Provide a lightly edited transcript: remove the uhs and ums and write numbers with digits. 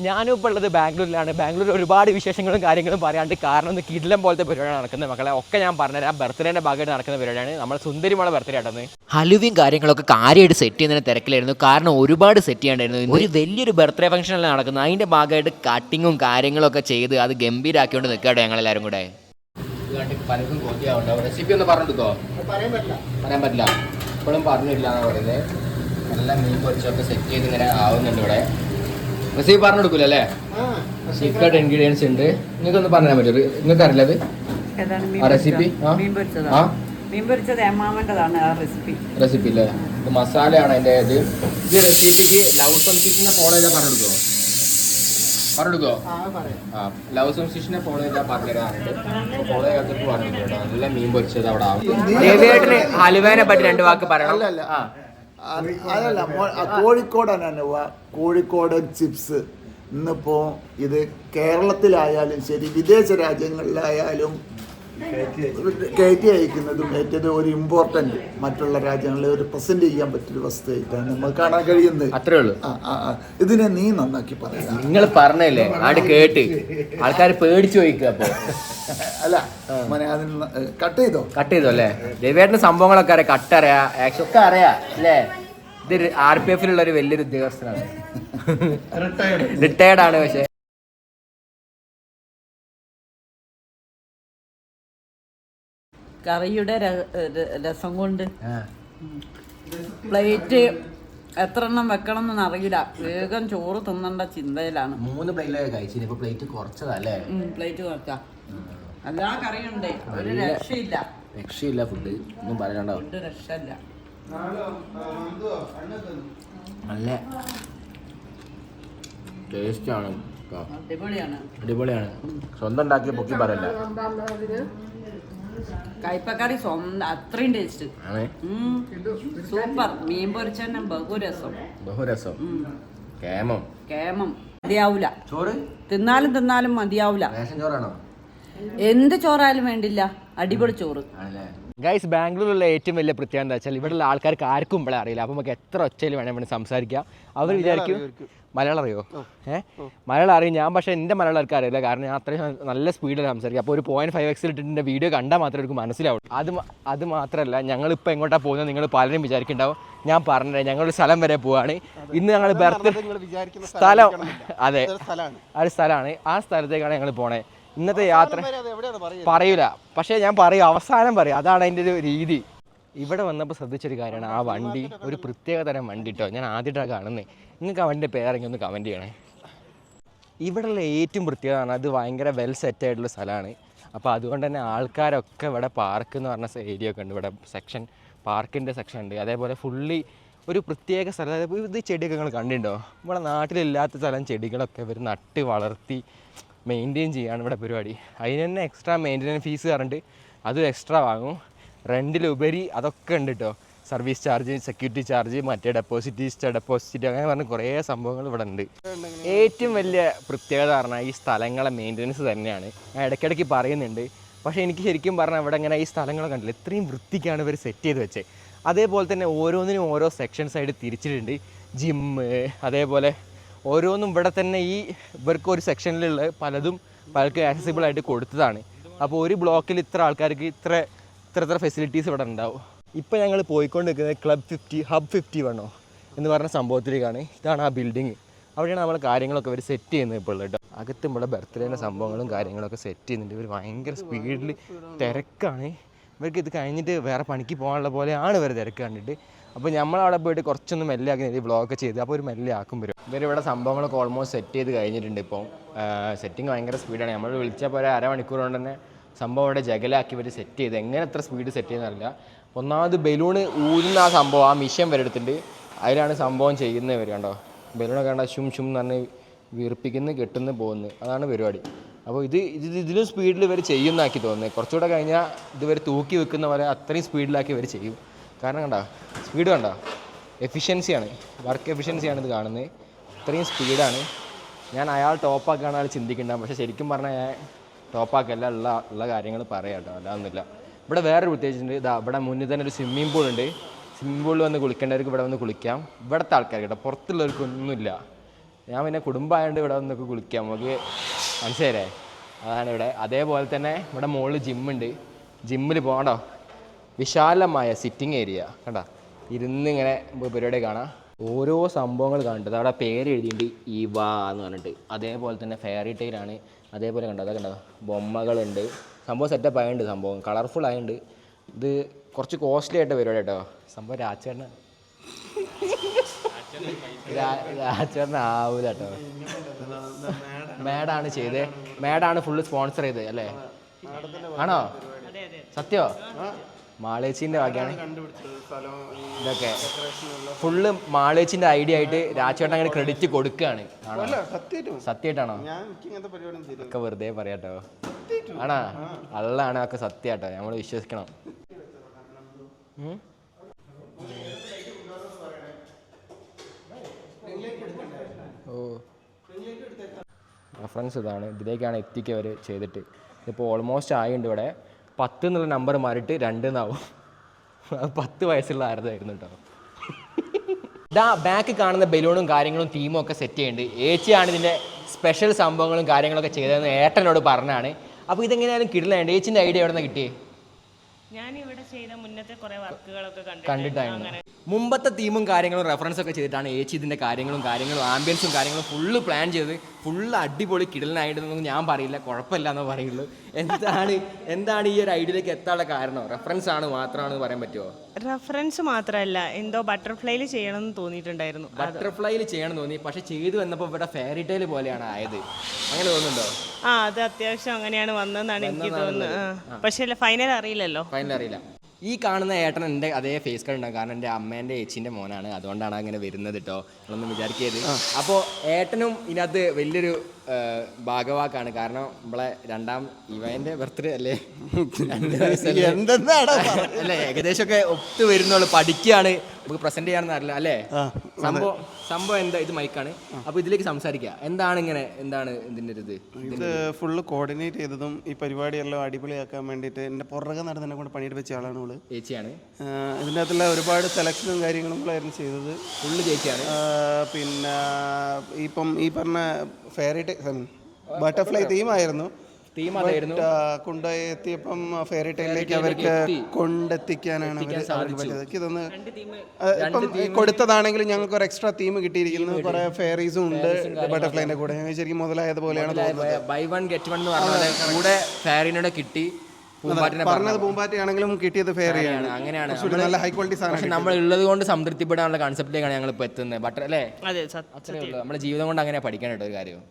ഞാനും ഇപ്പോൾ ഉള്ളത് ബാംഗ്ലൂരിലാണ്. ബാംഗ്ലൂരിൽ ഒരുപാട് വിശേഷങ്ങളും കാര്യങ്ങളും പറയാണ്ട്. കാരണം ഒന്ന് കിടിലം പോലത്തെ പരിപാടിയാണ് നടക്കുന്നത് മക്കളെ. ഒക്കെ ഞാൻ പറഞ്ഞുതരാം. ബർത്ത്ഡേൻ്റെ ഭാഗമായിട്ട് നടക്കുന്ന പരിപാടിയാണ്. നമ്മൾ സുന്ദരിമോളെ ബർത്ത്ഡേ ആണെന്ന്. ഹലുവയും കാര്യങ്ങളൊക്കെ കാര്യമായിട്ട് സെറ്റ് ചെയ്യുന്നതിന് തിരക്കിലായിരുന്നു. കാരണം ഒരുപാട് സെറ്റ് ചെയ്യാണ്ടായിരുന്നു. ഒരു വലിയൊരു ബർത്ത്ഡേ ഫംഗ്ഷനല്ല നടക്കുന്നത്. അതിൻ്റെ ഭാഗമായിട്ട് കട്ടിങ്ങും കാര്യങ്ങളൊക്കെ ചെയ്ത് അത് ഗംഭീരാക്കിക്കൊണ്ട് നിൽക്കട്ടെ ഞങ്ങളെല്ലാവരും കൂടെ. പലർക്കും കോത്തിയാവുണ്ടാവും. റെസിപ്പി ഒന്ന് പറഞ്ഞെടുക്കോ? പറയാൻ പറ്റില്ല. ഇപ്പോഴും പറഞ്ഞില്ല എന്നാണ് പറയുന്നത്. നല്ല മീൻ പൊരിച്ചൊക്കെ സെറ്റ് ചെയ്ത് ഇങ്ങനെ ആവുന്നുണ്ട് ഇവിടെ. റെസിപ്പി പറഞ്ഞു കൊടുക്കൂല അല്ലേ? സീക്രട്ട് ഇൻഗ്രീഡിയൻസ് ഉണ്ട്. നിങ്ങൾക്കൊന്ന് പറഞ്ഞാൽ പറ്റുമോ? നിങ്ങൾക്ക് അറിയില്ല അത് റെസിപ്പി? റെസിപ്പി അല്ലേ? ഇത് മസാലയാണ് അതിൻ്റെ. ഇത് റെസിപ്പിക്ക് ലവ് കൺഫ്യൂഷനെ ഫോളോ ചെയ്താൽ പറഞ്ഞു കൊടുക്കുമോ? പറഞ്ഞെടുക്കോ? ലവ് സംസിഷനെ ഫോളോ ചെയ്താൽ പറഞ്ഞുതരാറുണ്ട്. ഫോളോ ചെയ്യാത്തപ്പോൾ പറഞ്ഞു കേട്ടോ. നല്ല മീൻ പൊരിച്ചത് അവിടെ ആവും. ദേവേട്ടന് ഹലുവേനെ പറ്റി 2 വാക്ക് പറയണം. അതല്ല, കോഴിക്കോടാണ് കോഴിക്കോടൻ ചിപ്സ്. ഇന്നിപ്പോ ഇത് കേരളത്തിലായാലും ശരി വിദേശ രാജ്യങ്ങളിലായാലും കയറ്റി അയക്കുന്നതും ഏറ്റവും ഒരു ഇമ്പോർട്ടൻറ്റ് മറ്റുള്ള രാജ്യങ്ങളെ ഒരു പ്രസന്റ് ചെയ്യാൻ പറ്റിയൊരു വസ്തുവായിട്ടാണ് നമുക്ക് കാണാൻ കഴിയുന്നത്. അത്രേ ഉള്ളൂ. ഇതിനെ നീ നന്നാക്കി പറയാം. നിങ്ങൾ പറഞ്ഞല്ലേ ആട് കേട്ട് ആൾക്കാർ പേടിച്ചു പോയിക്കുക. അപ്പൊ അല്ല മോനെ അതിന് കട്ട് ചെയ്തോ അല്ലേ? രവിയേട്ടന് സംഭവങ്ങളൊക്കെ അറിയാം, കട്ടറിയാ, ആക്ഷൻ ഒക്കെ അറിയാം അല്ലേ? ഇത് RPF-ലുള്ള ഒരു വലിയൊരു ഉദ്യോഗസ്ഥനാണ്, റിട്ടയർഡ് ആണ്. പക്ഷെ കറിയുടെ രസം കൊണ്ട് പ്ലേറ്റ് എത്ര എണ്ണം വെക്കണം എന്നൊന്നും അറിയില്ല. വേഗം ചോറ് തിന്നേണ്ട ചിന്തയിലാണ്. 3 പ്ലേറ്റിലൊക്കെ കഴിച്ചില്ല. ഇപ്പൊ പ്ലേറ്റ് കുറച്ചതല്ലേ? പ്ലേറ്റ് കുറച്ചാ എല്ലാ കറിയുണ്ട്. ഒരു രക്ഷയില്ല. ഫുഡ് ഒന്നും പറയണ്ടോ? ഫുഡ് രക്ഷയില്ല. നല്ല ടേസ്റ്റാണ്, അടിപൊളിയാണ്. സ്വന്തം ഉണ്ടാക്കിയ പൊക്കി പറയല്ല. കയ്പക്കറി സ്വന്തം അത്രയും ടേസ്റ്റ്, സൂപ്പർ. മീൻ പൊരിച്ചന്നെ ബഹുരസം. കേമം മതിയാവൂല. ചോറ് തിന്നാലും മതിയാവൂല. ചോറാണോ? എന്ത് ചോറായാലും വേണ്ടില്ല, അടിപൊളി ചോറ്. ഗൈസ്, ബാംഗ്ലൂരിലുള്ള ഏറ്റവും വലിയ പ്രത്യേകത എന്താ വെച്ചാൽ ഇവിടെയുള്ള ആൾക്കാർക്ക് ആർക്കും ഇവിടെ അറിയില്ല. അപ്പോൾ നമുക്ക് എത്ര ഒച്ചയിൽ വേണമെങ്കിൽ സംസാരിക്കാം. അവർ വിചാരിക്കും മലയാളം അറിയോ? മലയാളം അറിയും. ഞാൻ പക്ഷേ എൻ്റെ മലയാളക്കാർക്ക് അറിയില്ല. കാരണം ഞാൻ അത്രയും നല്ല സ്പീഡിൽ സംസാരിക്കും. അപ്പോൾ ഒരു 0.5x ഇട്ടിട്ട് വീഡിയോ കണ്ടാൽ മാത്രമേ എനിക്ക് മനസ്സിലാവും. അത് മാത്രമല്ല, ഞങ്ങളിപ്പോൾ എങ്ങോട്ടാണ് പോകുന്നത് നിങ്ങൾ പലരും വിചാരിക്കുന്നുണ്ടാവും. ഞാൻ പറഞ്ഞില്ല, ഞങ്ങളൊരു സ്ഥലം വരെ പോവാണ് ഇന്ന്. ഞങ്ങൾ സ്ഥലം, അതെ, ആ ഒരു സ്ഥലമാണ്. ആ സ്ഥലത്തേക്കാണ് ഞങ്ങൾ പോണേ. ഇന്നത്തെ യാത്ര പറയൂല, പക്ഷേ ഞാൻ പറയും, അവസാനം പറയും. അതാണ് അതിൻ്റെ ഒരു രീതി. ഇവിടെ വന്നപ്പോൾ ശ്രദ്ധിച്ചൊരു കാര്യമാണ്, ആ വണ്ടി ഒരു പ്രത്യേക തരം വണ്ടി കേട്ടോ. ഞാൻ ആദ്യമായിട്ടാണ് കാണുന്നത്. നിങ്ങൾക്ക് ആ വണ്ടിൻ്റെ പേരെങ്കിൽ ഒന്ന് കമൻറ്റ് ചെയ്യണേ. ഇവിടെയുള്ള ഏറ്റവും പ്രത്യേകത ആണ്, അത് ഭയങ്കര വെൽ സെറ്റ് ആയിട്ടുള്ള സ്ഥലമാണ്. അപ്പോൾ അതുകൊണ്ട് തന്നെ ആൾക്കാരൊക്കെ ഇവിടെ പാർക്ക് എന്ന് പറഞ്ഞ ഏരിയ ഒക്കെ ഉണ്ട്. ഇവിടെ പാർക്കിൻ്റെ സെക്ഷൻ ഉണ്ട്. അതേപോലെ ഫുള്ളി ഒരു പ്രത്യേക സ്ഥലം. അതായത് ഇത് ചെടിയൊക്കെ നിങ്ങൾ കണ്ടിട്ടുണ്ടോ? ഇവിടെ നാട്ടിലില്ലാത്ത സ്ഥലം ചെടികളൊക്കെ ഇവർ നട്ട് വളർത്തി മെയിൻറ്റെയിൻ ചെയ്യാണ് ഇവിടെ പരിപാടി. അതിന് തന്നെ എക്സ്ട്രാ മെയിൻ്റെനൻസ് ഫീസ് പറഞ്ഞിട്ട് അതും എക്സ്ട്രാ വാങ്ങും. റെൻറ്റിലുപരി അതൊക്കെ ഉണ്ട് കേട്ടോ. സർവീസ് ചാർജ്, സെക്യൂരിറ്റി ചാർജ്, മറ്റേ ഡെപ്പോസിറ്റ് അങ്ങനെ പറഞ്ഞ് കുറേ സംഭവങ്ങൾ ഇവിടെ ഉണ്ട്. ഏറ്റവും വലിയ പ്രത്യേകത പറഞ്ഞാൽ ഈ സ്ഥലങ്ങളെ മെയിൻ്റെനൻസ് തന്നെയാണ്. ഞാൻ ഇടയ്ക്കിടയ്ക്ക് പറയുന്നുണ്ട്. പക്ഷേ എനിക്ക് ശരിക്കും പറഞ്ഞാൽ ഇവിടെ ഇങ്ങനെ ഈ സ്ഥലങ്ങൾ കണ്ടില്ല, ഇത്രയും വൃത്തിക്കാണ് ഇവർ സെറ്റ് ചെയ്ത് വെച്ചത്. അതേപോലെ തന്നെ ഓരോന്നിനും ഓരോ സെക്ഷൻസായിട്ട് തിരിച്ചിട്ടുണ്ട്. ജിമ്മ്, അതേപോലെ ഓരോന്നും ഇവിടെ തന്നെ ഈ ഇവർക്ക് ഒരു സെക്ഷനിലുള്ള പലർക്കും ആക്സസിബിൾ ആയിട്ട് കൊടുത്തതാണ്. അപ്പോൾ ഒരു ബ്ലോക്കിൽ ഇത്ര ആൾക്കാർക്ക് ഇത്ര ഫെസിലിറ്റീസ് ഇവിടെ ഉണ്ടാവും. ഇപ്പോൾ ഞങ്ങൾ പോയിക്കൊണ്ട് നിൽക്കുന്നത് ക്ലബ് 50 ഹബ് 51 എന്ന് പറഞ്ഞ സംഭവത്തിലേക്കാണ്. ഇതാണ് ആ ബിൽഡിങ്. അവിടെയാണ് നമ്മൾ കാര്യങ്ങളൊക്കെ ഇവർ സെറ്റ് ചെയ്യുന്നത് ഇപ്പോൾ കേട്ടോ. അകത്തും ഇവിടെ ബർത്ത്ഡേൻ്റെ സംഭവങ്ങളും കാര്യങ്ങളൊക്കെ സെറ്റ് ചെയ്യുന്നുണ്ട്. ഇവർ ഭയങ്കര സ്പീഡിൽ തിരക്കാണ്. ഇവർക്ക് ഇത് കഴിഞ്ഞിട്ട് വേറെ പണിക്ക് പോകാനുള്ള പോലെയാണ് ഇവർ തിരക്ക് കണ്ടിട്ട്. അപ്പോൾ നമ്മളവിടെ പോയിട്ട് കുറച്ചൊന്ന് മെല്ലെ ആക്കി വ്ളോഗൊക്കെ ചെയ്ത് അപ്പോൾ ഒരു മെല്ലെ ആക്കും വരും. ഇവരിവിടെ സംഭവങ്ങളൊക്കെ ഓൾമോസ്റ്റ് സെറ്റ് ചെയ്ത് കഴിഞ്ഞിട്ടുണ്ട്. ഇപ്പോൾ സെറ്റിങ് ഭയങ്കര സ്പീഡാണ്. നമ്മൾ വിളിച്ചപ്പോൾ ഒരു അരമണിക്കൂർ കൊണ്ട് തന്നെ സംഭവം ഇവിടെ ജഗലാക്കി ഇവർ സെറ്റ് ചെയ്ത്. എങ്ങനെ എത്ര സ്പീഡ് സെറ്റ് ചെയ്യുന്നറിയില്ല. ഒന്നാമത് ബലൂണ് ഊരുന്ന ആ സംഭവം, ആ മിഷൻ വരെ എടുത്തിട്ടുണ്ട്. അതിലാണ് സംഭവം ചെയ്യുന്നവർ കണ്ടോ. ബലൂണൊക്കെ കണ്ട ഷും എന്ന് പറഞ്ഞ് വീർപ്പിക്കുന്നു, കെട്ടുന്നു, പോകുന്നു. അതാണ് പരിപാടി. അപ്പോൾ ഇതിലും സ്പീഡിൽ ഇവർ ചെയ്യുന്നതാക്കി തോന്നുന്നത്. കുറച്ചുകൂടെ കഴിഞ്ഞാൽ ഇതുവരെ തൂക്കി വെക്കുന്ന പോലെ അത്രയും സ്പീഡിലാക്കി ഇവർ ചെയ്യും. കാരണം കണ്ടോ സ്പീഡ് കണ്ടോ, എഫിഷ്യൻസിയാണ്, വർക്ക് എഫിഷ്യൻസിയാണ് ഇത് കാണുന്നത്. ഇത്രയും സ്പീഡാണ്. ഞാൻ അയാൾ ടോപ്പാക്കാണ് അയാൾ ചിന്തിക്കേണ്ടത്. പക്ഷേ ശരിക്കും പറഞ്ഞാൽ ഞാൻ ടോപ്പാക്കല്ല, ഉള്ള കാര്യങ്ങൾ പറയാം കേട്ടോ, അല്ലാതൊന്നുമില്ല. ഇവിടെ വേറൊരു പ്രത്യേകിച്ചുണ്ട്. ഇവിടെ മുന്നിൽ തന്നെ ഒരു സ്വിമ്മിംഗ് പൂളുണ്ട്. സ്വിമ്മിംഗ് പൂളിൽ വന്ന് കുളിക്കേണ്ടവർക്ക് ഇവിടെ വന്ന് കുളിക്കാം. ഇവിടുത്തെ ആൾക്കാർ കേട്ടോ, പുറത്തുള്ളവർക്കൊന്നുമില്ല. ഞാൻ പിന്നെ കുടുംബമായതുകൊണ്ട് ഇവിടെ വന്നൊക്കെ കുളിക്കാം, നമുക്ക് മനസ്സിലായില്ലേ? അതാണ് ഇവിടെ. അതേപോലെ തന്നെ ഇവിടെ മുകളിൽ ജിമ്മുണ്ട്. ജിമ്മിൽ പോകണ്ടോ, വിശാലമായ സിറ്റിംഗ് ഏരിയ കണ്ടോ, ഇരുന്നിങ്ങനെ പരിപാടി കാണാം. ഓരോ സംഭവങ്ങൾ കണ്ടത് അവിടെ പേര് എഴുതിയിട്ടുണ്ട് ഇവ എന്ന് പറഞ്ഞിട്ട്. അതേപോലെ തന്നെ ഫെയറി ടൈലാണ്. അതേപോലെ കണ്ടോ, അതൊക്കെ കണ്ടോ, ബൊമ്മകളുണ്ട്. സംഭവം സെറ്റപ്പ് ആയതുകൊണ്ട്, സംഭവം കളർഫുൾ ആയതുകൊണ്ട്. ഇത് കുറച്ച് കോസ്റ്റ്ലി ആയിട്ട് പരിപാടി കേട്ടോ. സംഭവം രാജേട്ടന് ആവൂല കേട്ടോ. മാഡാണ് ചെയ്തത്, മാഡാണ് ഫുള്ള് സ്പോൺസർ ചെയ്തത് അല്ലേ? ആണോ? സത്യോ? മാളേച്ചിൻ്റെ വകയാണ് ഇതൊക്കെ. ഫുള്ള് മാളേച്ചിൻ്റെ ഐഡിയ ആയിട്ട് രാജേട്ടൻ അങ്ങനെ ക്രെഡിറ്റ് കൊടുക്കുകയാണ്. ആണോ? സത്യമായിട്ടാണോ? ഒക്കെ വെറുതെ പറയാട്ടോ. ആണോ? അള്ളാണ് ഒക്കെ സത്യമാട്ടോ, നമ്മൾ വിശ്വസിക്കണം. ഓ, റെഫറൻസ് ഇതാണ്, ഇതിലേക്കാണ് എത്തിക്കവർ ചെയ്തിട്ട്. ഇതിപ്പോൾ ഓൾമോസ്റ്റ് ആയിട്ടുണ്ട്. ഇവിടെ 10 എന്നുള്ള നമ്പർ മാറിയിട്ട് 2 എന്നാവും. അത് 10 വയസ്സുള്ള ആരതായിരുന്നു കേട്ടോ. ഇതാ ബാക്ക് കാണുന്ന ബലൂണും കാര്യങ്ങളും തീമും ഒക്കെ സെറ്റ് ചെയ്യുന്നുണ്ട്. ഏച്ചിയാണ് ഇതിൻ്റെ സ്പെഷ്യൽ സംഭവങ്ങളും കാര്യങ്ങളൊക്കെ ചെയ്തതെന്ന് ഏട്ടനോട് പറഞ്ഞാണ്. അപ്പോൾ ഇതെങ്ങനെയാലും കിടിലുണ്ട്. ഏച്ചിൻ്റെ ഐഡിയ എവിടെ നിന്ന് കിട്ടിയേ? ഞാനിവിടെ ചെയ്ത മുന്നത്തെ കുറേ വർക്കുകളൊക്കെ കണ്ടിട്ടായിരുന്നു. മുമ്പത്തെ തീമും കാര്യങ്ങളും റെഫറൻസ് ഒക്കെ ചെയ്തിട്ടാണ് ഏച്ചി ഇതിൻ്റെ കാര്യങ്ങളും ആംബിയൻസും കാര്യങ്ങളും ഫുള്ള് പ്ലാൻ ചെയ്ത് ഫുള്ള് അടിപൊളി കിടലിനായിട്ടൊന്നും ഞാൻ പറയില്ല, കുഴപ്പമില്ല എന്നേ പറയുള്ളൂ. എന്താണ് ഈ ഒരു ഐഡിയയിലേക്ക് എത്താനുള്ള കാരണം? റെഫറൻസ് ആണ് മാത്രമാണെന്ന് പറയാൻ പറ്റുമോ? റെഫറൻസ് മാത്രമല്ല, എന്തോ ബട്ടർഫ്ലൈയിൽ ചെയ്യണമെന്ന് തോന്നിയിട്ടുണ്ടായിരുന്നു. ബട്ടർഫ്ലൈയിൽ ചെയ്യണം തോന്നി, പക്ഷെ ചെയ്തു വന്നപ്പോൾ ഇവിടെ ഫെയറി ടൈൽ പോലെയാണ് ആയത്. അങ്ങനെ തോന്നുന്നുണ്ടോ? അത് അത്യാവശ്യം അങ്ങനെയാണ് വന്നതെന്നാണ് എനിക്ക് തോന്നുന്നത്. പക്ഷേ ഫൈനൽ അറിയില്ലല്ലോ. ഫൈനൽ അറിയില്ല. ഈ കാണുന്ന ഏട്ടൻ എൻ്റെ അതേ ഫേസ് കട്ട് ഉണ്ടാകും, കാരണം എൻ്റെ അമ്മേൻ്റെ ഏച്ചിൻ്റെ മോനാണ്, അതുകൊണ്ടാണ് അങ്ങനെ വരുന്നത് കേട്ടോ. നിങ്ങളൊന്നും വിചാരിക്കരുത്. അപ്പോൾ ഏട്ടനും ഇതിനകത്ത് വലിയൊരു ഭാഗവാക്കാണ്, കാരണം നമ്മളെ ഇവൻ്റെ ബർത്ത്ഡേ അല്ലേ, അല്ലേ, ഏകദേശമൊക്കെ ഒത്തു വരുന്നുള്ളൂ. പഠിക്കുകയാണ്, നമുക്ക് പ്രസന്റ് ചെയ്യാണെന്ന് അറിയില്ല അല്ലേ? സംഭവം എന്താ, ഇത് മൈക്കാണ്. അപ്പോൾ ഇതിലേക്ക് സംസാരിക്കുക. എന്താണ് ഇതിൻ്റെ ഒരു ഇത് ഫുള്ള് കോർഡിനേറ്റ് ചെയ്തതും ഈ പരിപാടിയെല്ലാം അടിപൊളിയാക്കാൻ വേണ്ടിയിട്ട് എൻ്റെ പുറകെ നടന്നെ കൊണ്ട് പണിയെടുപ്പിച്ച ആളാണ് അവള്, ചേച്ചിയാണ്. ഇതിൻ്റെ അകത്തുള്ള ഒരുപാട് സെലക്ഷനും കാര്യങ്ങളും ആയിരുന്നു ചെയ്തത്, ഫുള്ള് ചേച്ചിയാണ്. പിന്നെ ഇപ്പം ഈ പറഞ്ഞ ഫെയറി ബട്ടർഫ്ലൈ തീമായിരുന്നു. കൊണ്ടെത്തിയപ്പം ഫെയറി ടൈലിലേക്ക് അവർക്ക് കൊണ്ടെത്തിക്കാനാണ് അവർക്ക് പറ്റിയത്. ഇതൊന്ന് ഇപ്പം കൊടുത്തതാണെങ്കിലും ഞങ്ങൾക്ക് ഒരു എക്സ്ട്രാ തീം കിട്ടിയിരിക്കുന്നു. കുറെ ഫെയറീസും ഉണ്ട് ബട്ടർഫ്ലൈന്റെ കൂടെ. ശരിക്കും മുതലായതുപോലെയാണ് പറഞ്ഞത്. പൂമ്പാറ്റയാണെങ്കിലും കിട്ടിയത് ഫെയറിയാണ്. അങ്ങനെയാണ്, നല്ല ഹൈ ക്വാളിറ്റി സാധനം. നമ്മൾ ഉള്ളത് കൊണ്ട് സംതൃപ്തിപ്പെടാനുള്ള കൺസെപ്റ്റിലേക്കാണ് ഞങ്ങൾ ഇപ്പോൾ എത്തുന്നത്. ബട്ടർ അല്ലേ? നമ്മുടെ ജീവിതം കൊണ്ട് അങ്ങനെ പഠിക്കാനായിട്ട് ഒരു കാര്യം.